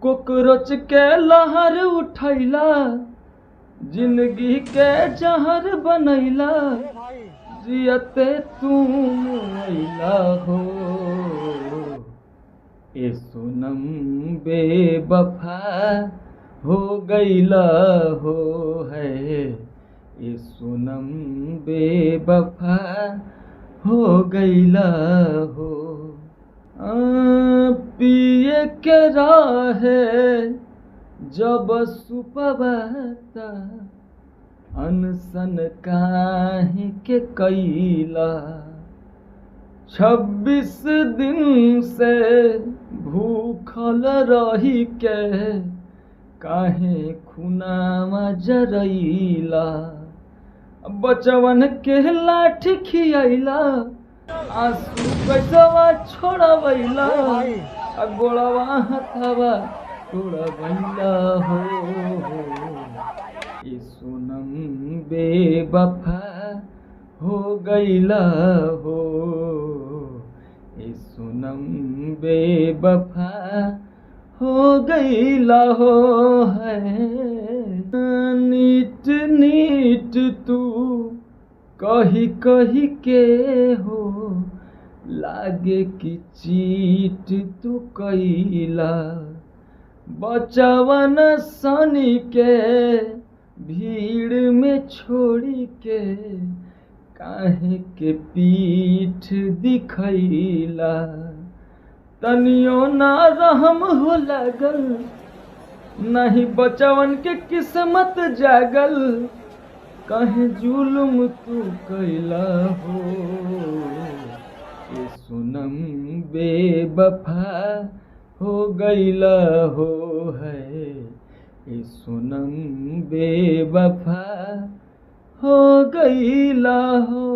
Cockroach के लहर उठैला, जिंदगी के जहर बनैला, जियते तुम अइला हो। ए सोनम बेवफा हो गइला हो है, ए सोनम बेवफा हो गइला हो। पिए के राहे जब सुपबता, अनसन काहे के कैला। 26 दिन से भूखल रही के काहे खुनामा जरैला। बचवन के लाठी खियैला, आंसू कैसवा छोड़वैला, गोड़वा हथवा तोड़वैला हो। ए सोनम बेवफा हो गइला हो, ए सोनम बेवफा हो गइला हो है। नीट नीट तू कही कही के हो, लागे कि चीट तू कैला। बचवन सनी के भीड़ में छोड़ी के काहे के पीठ दिखैला। तनियो ना रहम हो लागल, नहीं बचवन के किस्मत जागल, कहे जुल्म तू कैला हो। ए सोनम बेवफा हो गइला हो है, ए सोनम बेवफा हो गइला हो।